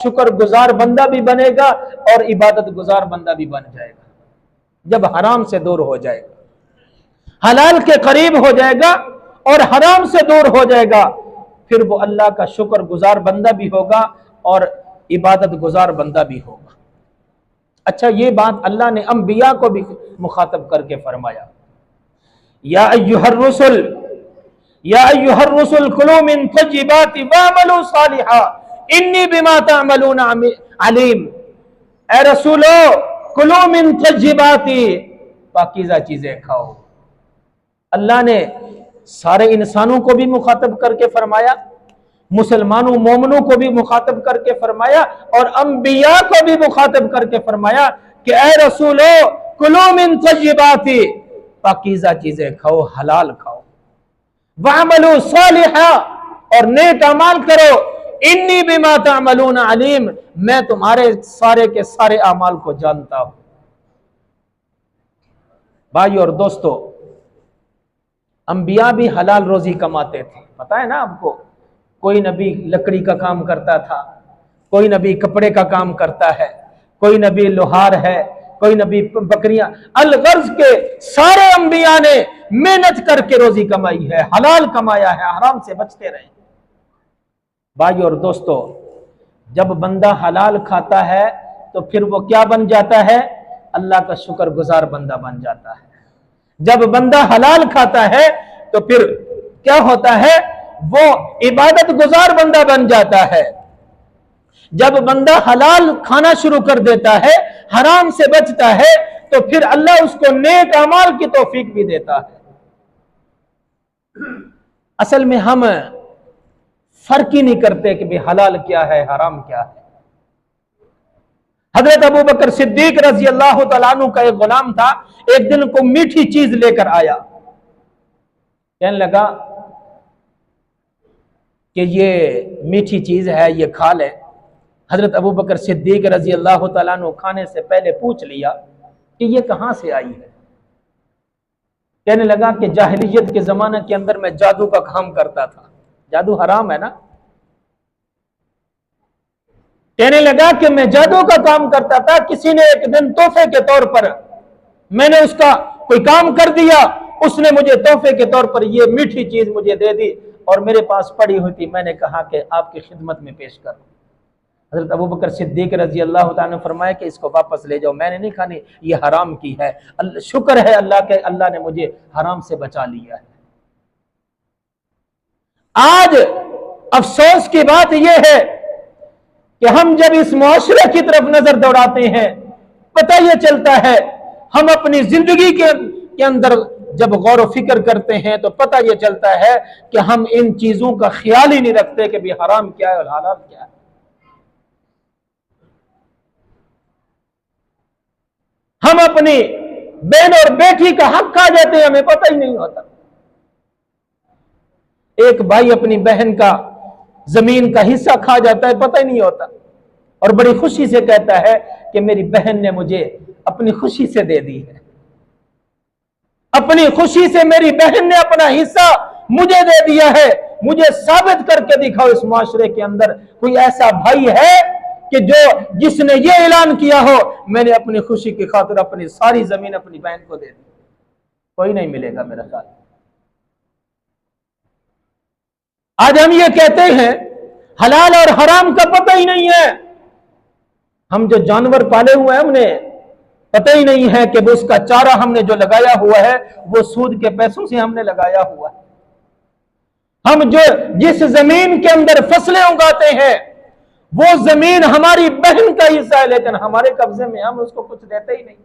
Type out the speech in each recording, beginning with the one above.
شکر گزار بندہ بھی بنے گا اور عبادت گزار بندہ بھی بن جائے گا جب حرام سے دور ہو جائے گا، حلال کے قریب ہو جائے گا اور حرام سے دور ہو جائے گا، پھر وہ اللہ کا شکر گزار بندہ بھی ہوگا اور عبادت گزار بندہ بھی ہوگا۔ اچھا، یہ بات اللہ نے انبیاء کو بھی مخاطب کر کے فرمایا، یا ایھا الرسل کلوا من طیبات واعملوا صالحا انی بما تعملون علیم۔ اے رسولو، کلوا من طیبات، پاکیزہ چیزیں کھاؤ۔ اللہ نے سارے انسانوں کو بھی مخاطب کر کے فرمایا، مسلمانوں مومنوں کو بھی مخاطب کر کے فرمایا اور انبیاء کو بھی مخاطب کر کے فرمایا کہ اے رسولو کلوا من طیبات، پاکیزہ چیزیں کھاؤ، حلال کھاؤ، وَعَمَلُوا صَالِحًا، اور نیک اعمال کرو، انی بما تعملون علیم، میں تمہارے سارے کے سارے اعمال کو جانتا ہوں۔ بھائی اور دوستو، انبیاء بھی حلال روزی کماتے تھے، پتہ ہے نا آپ کو؟ کوئی نبی لکڑی کا کام کرتا تھا، کوئی نبی کپڑے کا کام کرتا ہے، کوئی نبی لوہار ہے، کوئی نبی بکریاں، الغرض کے سارے انبیاء نے محنت کر کے روزی کمائی ہے، حلال کمایا ہے، حرام سے بچتے رہے۔ بھائی اور دوستو، جب بندہ حلال کھاتا ہے تو پھر وہ کیا بن جاتا ہے؟ اللہ کا شکر گزار بندہ بن جاتا ہے۔ جب بندہ حلال کھاتا ہے تو پھر کیا ہوتا ہے؟ وہ عبادت گزار بندہ بن جاتا ہے۔ جب بندہ حلال کھانا شروع کر دیتا ہے، حرام سے بچتا ہے، تو پھر اللہ اس کو نیک اعمال کی توفیق بھی دیتا ہے۔ اصل میں ہم فرق ہی نہیں کرتے کہ حلال کیا ہے، حرام کیا ہے۔ حضرت ابوبکر صدیق رضی اللہ تعالیٰ عنہ کا ایک غلام تھا، ایک دن کو میٹھی چیز لے کر آیا، کہنے لگا کہ یہ میٹھی چیز ہے، یہ کھا لے۔ حضرت ابوبکر صدیق رضی اللہ تعالیٰ عنہ کھانے سے پہلے پوچھ لیا کہ یہ کہاں سے آئی ہے؟ کہنے لگا کہ جاہلیت کے زمانے کے اندر میں جادو کا کام کرتا تھا۔ جادو حرام ہے نا؟ کہنے لگا کہ میں جادو کا کام کرتا تھا، کسی نے ایک دن تحفے کے طور پر میں نے اس کا کوئی کام کر دیا، اس نے مجھے تحفے کے طور پر یہ میٹھی چیز مجھے دے دی اور میرے پاس پڑی ہوئی تھی، میں نے کہا کہ آپ کی خدمت میں پیش کروں۔ حضرت ابوبکر صدیق رضی اللہ تعالیٰ نے فرمایا کہ اس کو واپس لے جاؤ، میں نے نہیں کھانی، یہ حرام کی ہے۔ شکر ہے اللہ کے، اللہ نے مجھے حرام سے بچا لیا ہے۔ آج افسوس کی بات یہ ہے کہ ہم جب اس معاشرے کی طرف نظر دوڑاتے ہیں، پتہ یہ چلتا ہے، ہم اپنی زندگی کے اندر جب غور و فکر کرتے ہیں تو پتہ یہ چلتا ہے کہ ہم ان چیزوں کا خیال ہی نہیں رکھتے کہ بھی حرام کیا ہے اور حلال کیا ہے۔ ہم اپنی بہن اور بیٹی کا حق کھا جاتے ہیں، ہمیں پتہ ہی نہیں ہوتا۔ ایک بھائی اپنی بہن کا زمین کا حصہ کھا جاتا ہے، پتہ ہی نہیں ہوتا، اور بڑی خوشی سے کہتا ہے کہ میری بہن نے مجھے اپنی خوشی سے دے دی ہے، اپنی خوشی سے میری بہن نے اپنا حصہ مجھے دے دیا ہے۔ مجھے ثابت کر کے دکھاؤ اس معاشرے کے اندر کوئی ایسا بھائی ہے کہ جس نے یہ اعلان کیا ہو میں نے اپنی خوشی کی خاطر اپنی ساری زمین اپنی بہن کو دے دی۔ کوئی نہیں ملے گا میرا خیال۔ آج ہم یہ کہتے ہیں حلال اور حرام کا پتہ ہی نہیں ہے۔ ہم جو جانور پالے ہوئے ہیں انہیں پتہ ہی نہیں ہے کہ اس کا چارہ ہم نے جو لگایا ہوا ہے وہ سود کے پیسوں سے ہم نے لگایا ہوا ہے۔ ہم جس زمین کے اندر فصلیں اگاتے ہیں وہ زمین ہماری بہن کا حصہ ہے، لیکن ہمارے قبضے میں، ہم اس کو کچھ دیتے ہی نہیں۔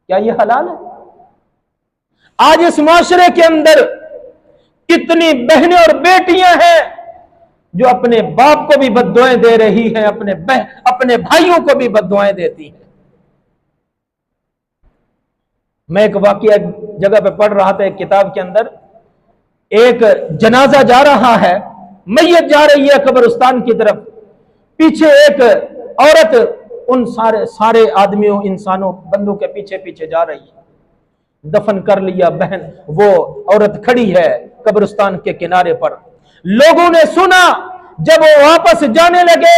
کیا یہ حلال ہے؟ آج اس معاشرے کے اندر کتنی بہنیں اور بیٹیاں ہیں جو اپنے باپ کو بھی بددعائیں دے رہی ہیں، اپنے بھائیوں کو بھی بددعائیں دیتی ہیں۔ میں ایک واقعہ جگہ پہ پڑھ رہا تھا، ایک کتاب کے اندر ایک جنازہ جا رہا ہے، میت جا رہی ہے قبرستان کی طرف، پیچھے ایک عورت ان سارے آدمیوں، انسانوں، بندوں کے پیچھے پیچھے جا رہی ہے۔ دفن کر لیا بہن، وہ عورت کھڑی ہے قبرستان کے کنارے پر۔ لوگوں نے سنا، جب وہ واپس جانے لگے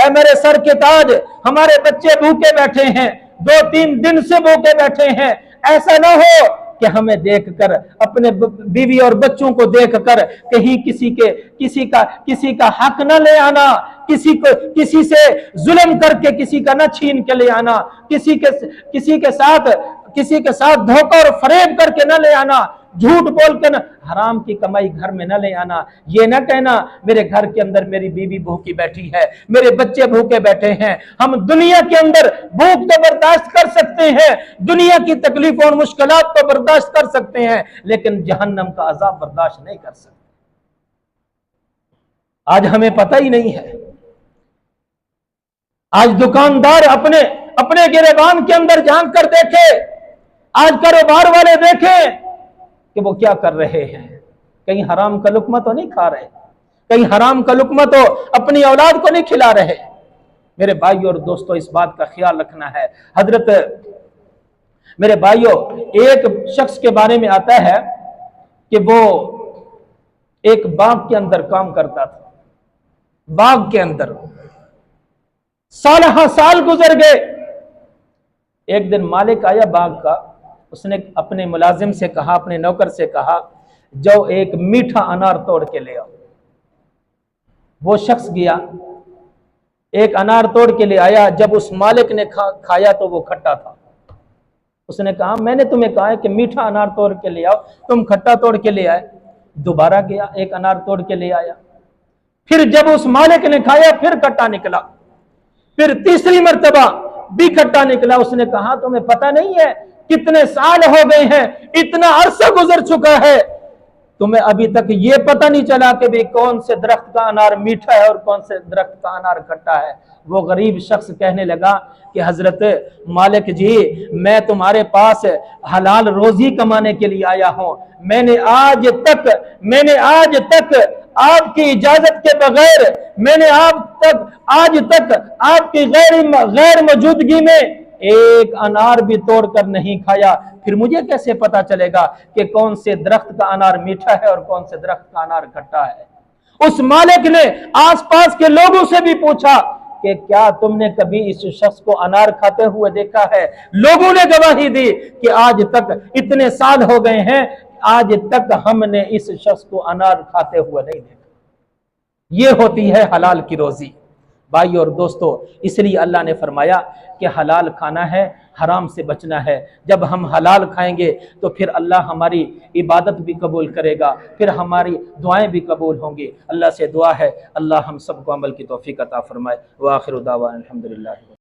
اے میرے سر کے تاج، ہمارے بچے بھوکے بیٹھے ہیں، 2-3 دن سے بھوکے بیٹھے ہیں، ایسا نہ ہو کہ ہمیں دیکھ کر، اپنے بیوی اور بچوں کو دیکھ کر کہیں کسی کا حق نہ لے آنا، کسی سے ظلم کر کے کسی کا نہ چھین کے لے آنا، کسی کے ساتھ دھوکہ اور فریب کر کے نہ لے آنا، جھوٹ بول کے نہ، حرام کی کمائی گھر میں نہ لے آنا، یہ نہ کہنا میرے گھر کے اندر میری بیوی بھوکی بیٹھی ہے، میرے بچے بھوکے بیٹھے ہیں۔ ہم دنیا کے اندر بھوک تو برداشت کر سکتے ہیں، دنیا کی تکلیفوں اور مشکلات تو برداشت کر سکتے ہیں، لیکن جہنم کا عذاب برداشت نہیں کر سکتے۔ آج ہمیں پتہ ہی نہیں ہے۔ آج دکاندار اپنے گریبان کے اندر جھانک کر دیکھے، آج کاروبار والے دیکھیں کہ وہ کیا کر رہے ہیں، کہیں حرام کا لقمہ تو نہیں کھا رہے، کہیں حرام کا لقمہ تو اپنی اولاد کو نہیں کھلا رہے۔ میرے بھائیو اور دوستو، اس بات کا خیال رکھنا ہے۔ میرے بھائیو، ایک شخص کے بارے میں آتا ہے کہ وہ ایک باغ کے اندر کام کرتا تھا، باغ کے اندر سالہ سال گزر گئے۔ ایک دن مالک آیا باغ کا، اس نے اپنے ملازم سے کہا، اپنے نوکر سے کہا، جو ایک میٹھا انار توڑ کے لے آؤ۔ وہ شخص گیا، ایک انار توڑ کے لے آیا۔ جب اس مالک نے کھایا تو وہ کھٹا تھا۔ اس نے کہا، میں نے تمہیں کہا ہے کہ میٹھا انار توڑ کے لے آؤ، تم کھٹا توڑ کے لے آئے۔ دوبارہ گیا، ایک انار توڑ کے لے آیا، پھر جب اس مالک نے کھایا پھر کھٹا نکلا، پھر تیسری مرتبہ بھی کھٹا نکلا۔ اس نے کہا، تمہیں پتہ نہیں ہے کتنے سال ہو گئے ہیں، اتنا عرصہ گزر چکا ہے، تمہیں ابھی تک یہ پتہ نہیں چلا کہ بھی کون سے درخت کا انار میٹھا ہے اور کون سے درخت کا انار کھٹا ہے۔ وہ غریب شخص کہنے لگا کہ حضرت مالک جی، میں تمہارے پاس حلال روزی کمانے کے لیے آیا ہوں، میں نے آج تک آپ کی اجازت کے بغیر، میں نے آج تک آپ کی غیر موجودگی میں ایک انار بھی توڑ کر نہیں کھایا، پھر مجھے کیسے پتا چلے گا کہ کون سے درخت کا انار میٹھا ہے اور کون سے درخت کا انار کھٹا ہے؟ اس مالک نے آس پاس کے لوگوں سے بھی پوچھا کہ کیا تم نے کبھی اس شخص کو انار کھاتے ہوئے دیکھا ہے؟ لوگوں نے گواہی دی کہ آج تک اتنے سال ہو گئے ہیں، آج تک ہم نے اس شخص کو انار کھاتے ہوئے نہیں دیکھا۔ یہ ہوتی ہے حلال کی روزی۔ بھائی اور دوستو، اس لیے اللہ نے فرمایا کہ حلال کھانا ہے، حرام سے بچنا ہے۔ جب ہم حلال کھائیں گے تو پھر اللہ ہماری عبادت بھی قبول کرے گا، پھر ہماری دعائیں بھی قبول ہوں گی۔ اللہ سے دعا ہے اللہ ہم سب کو عمل کی توفیق عطا فرمائے۔ وآخر دعوانا الحمدللہ۔